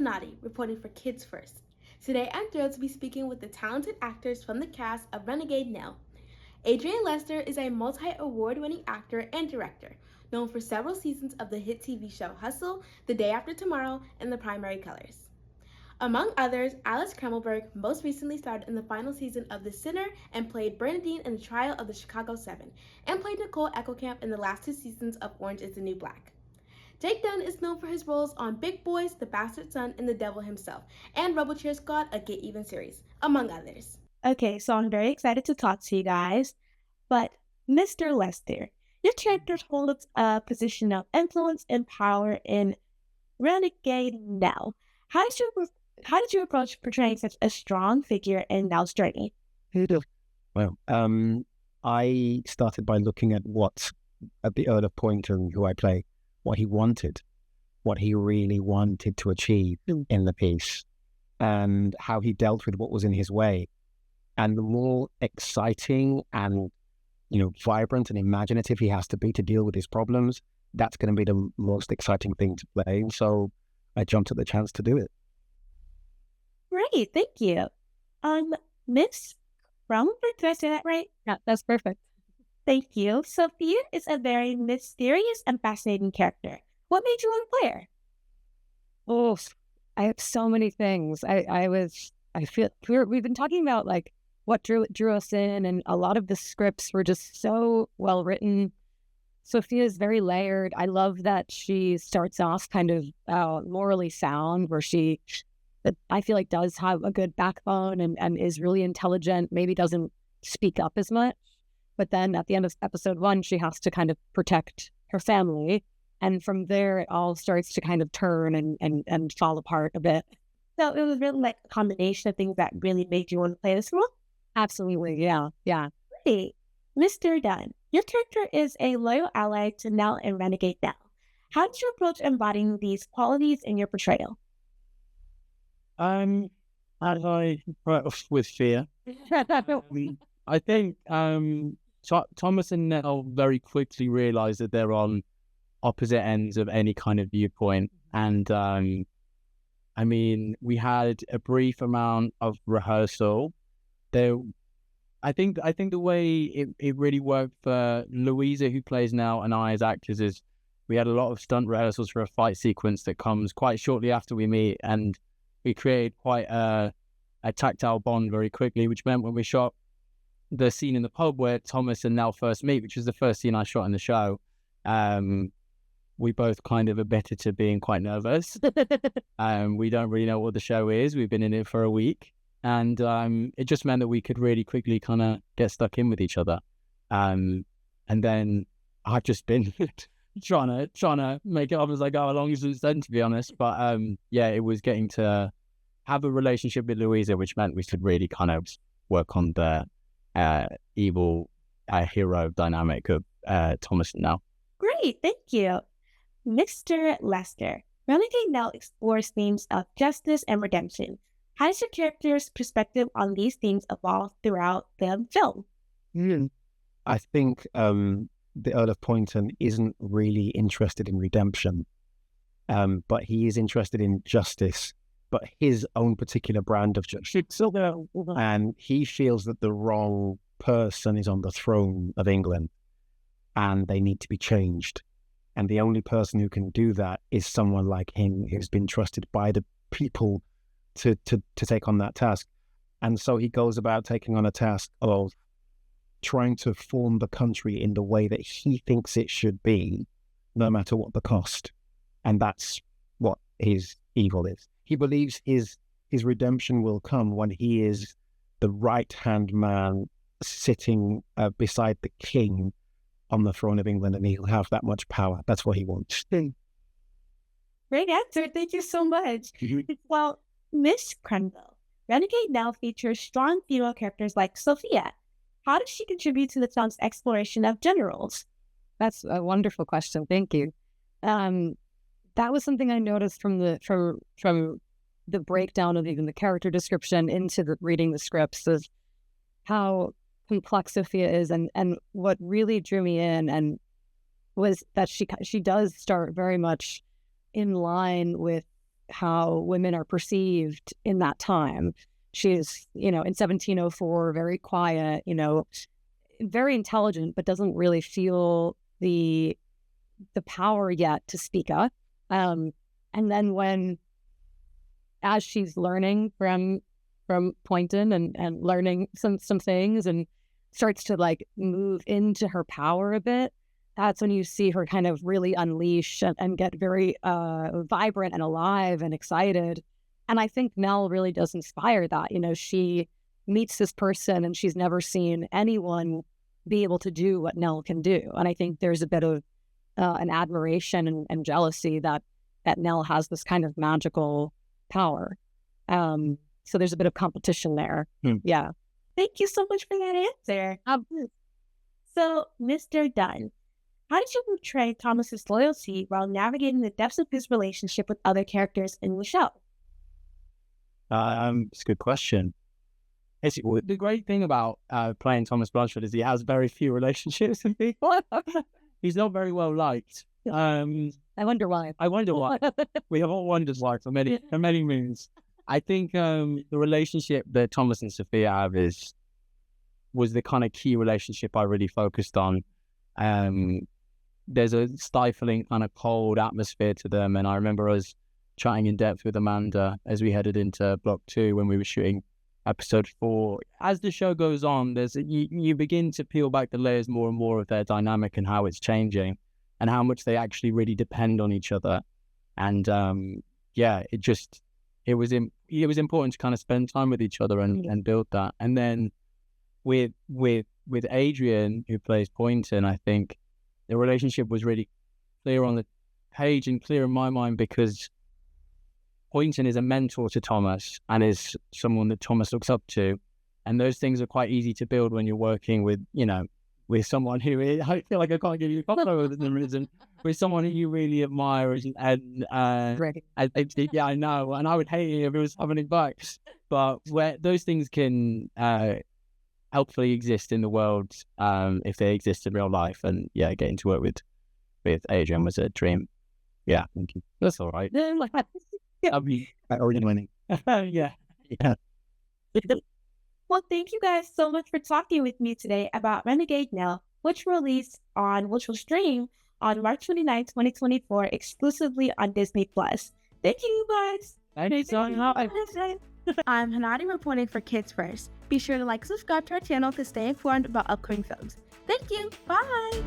Hanadie, reporting for Kids First. Today I'm thrilled to be speaking with the talented actors from the cast of Renegade Nell. Adrian Lester is a multi-award winning actor and director, known for several seasons of the hit TV show Hustle, The Day After Tomorrow, and The Primary Colors. Among others, Alice Kremelberg most recently starred in the final season of The Sinner and played Bernadine in the Trial of the Chicago Seven, and played Nicole Eckelcamp in the last two seasons of Orange is the New Black. Jake Dunn is known for his roles on Big Boys, The Bastard Son, and The Devil Himself, and Rebel Cheer Squad, a Get Even series, among others. Okay, so I'm very excited to talk to you guys, but Mr. Lester, your character holds a position of influence and power in Renegade Nell. How did you approach portraying such a strong figure in Nell's journey? Well, I started by looking at the Earl of Poynton, who I play, what he wanted, what he really wanted to achieve in the piece, and how he dealt with what was in his way. And the more exciting and, vibrant and imaginative he has to be to deal with his problems, that's going to be the most exciting thing to play. So I jumped at the chance to do it. Great, thank you. Miss Kremelberg, did I say that right? Yeah, that's perfect. Thank you. Sophia is a very mysterious and fascinating character. What made you want to play her? Oh, I have so many things. We've been talking about like what drew us in, and a lot of the scripts were just so well written. Sophia is very layered. I love that she starts off kind of morally sound, where I feel like does have a good backbone and is really intelligent, maybe doesn't speak up as much. But then at the end of episode 1, she has to kind of protect her family. And from there, it all starts to kind of turn and fall apart a bit. So it was really like a combination of things that really made you want to play this role? Absolutely, yeah. Great. Mr. Dunn, your character is a loyal ally to Nell and Renegade Nell. How did you approach embodying these qualities in your portrayal? How did I write off with fear? I think Thomas and Nell very quickly realize that they're on opposite ends of any kind of viewpoint. And we had a brief amount of rehearsal. I think the way it really worked for Louisa, who plays Nell, and I as actors is we had a lot of stunt rehearsals for a fight sequence that comes quite shortly after we meet, and we created quite a tactile bond very quickly, which meant when we shot the scene in the pub where Thomas and Nell first meet, which is the first scene I shot in the show, we both kind of admitted to being quite nervous. We don't really know what the show is. We've been in it for a week. And it just meant that we could really quickly kind of get stuck in with each other. And then I've just been trying to make it up as I go along since then, to be honest. But it was getting to have a relationship with Louisa, which meant we could really kind of work on the evil hero dynamic of Thomas and Nell. Great, thank you. Mr. Lester, Renegade Nell explores themes of justice and redemption. How does your character's perspective on these themes evolve throughout the film? I think the Earl of Poynton isn't really interested in redemption, but he is interested in justice, but his own particular brand of justice. And he feels that the wrong person is on the throne of England and they need to be changed. And the only person who can do that is someone like him, who's been trusted by the people to take on that task. And so he goes about taking on a task of trying to form the country in the way that he thinks it should be, no matter what the cost. And that's what his evil is. He believes his redemption will come when he is the right-hand man sitting beside the king on the throne of England, and he'll have that much power. That's what he wants. Great answer. Thank you so much. Well, Miss Kremelberg, Renegade Nell features strong female characters like Sophia. How does she contribute to the film's exploration of gender roles? That's a wonderful question. Thank you. That was something I noticed from the breakdown of even the character description into reading the scripts, is how complex Sophia is, and what really drew me in and was that she does start very much in line with how women are perceived in that time. She's, in 1704, very quiet, very intelligent, but doesn't really feel the power yet to speak up. And then as she's learning from Poynton and learning some things and starts to like move into her power a bit, that's when you see her kind of really unleash and get very vibrant and alive and excited. And I think Nell really does inspire that. She meets this person and she's never seen anyone be able to do what Nell can do. And I think there's a bit of an admiration and jealousy that Nell has this kind of magical power. So there's a bit of competition there. Yeah. Thank you so much for that answer. So, Mr. Dunn, how did you portray Thomas's loyalty while navigating the depths of his relationship with other characters in the show? It's a good question. The great thing about playing Thomas Blanchard is he has very few relationships with people. He's not very well liked. I wonder why. We have all wondered why for many moons. I think the relationship that Thomas and Sophia have was the kind of key relationship I really focused on. There's a stifling kind of cold atmosphere to them, and I remember us chatting in depth with Amanda as we headed into Block 2 when we were shooting episode 4. As the show goes on, you begin to peel back the layers more and more of their dynamic and how it's changing and how much they actually really depend on each other. And it was important to kind of spend time with each other and build that. And then with Adrian, who plays Poynton, I think the relationship was really clear on the page and clear in my mind because Poynton is a mentor to Thomas and is someone that Thomas looks up to. And those things are quite easy to build when you're working with someone who I feel like I can't give you a compliment with the reason, with someone who you really admire and I know, and I would hate it if it was happening back. But where those things can helpfully exist in the world, if they exist in real life, and getting to work with Adrian was a dream. Yeah, thank you. That's all right. I mean, already winning. Yeah. Well, thank you guys so much for talking with me today about Renegade Nell, which will stream on March 29, 2024, exclusively on Disney+. Thank you guys. Thanks so much. I'm Hanadie reporting for Kids First. Be sure to subscribe to our channel to stay informed about upcoming films. Thank you. Bye.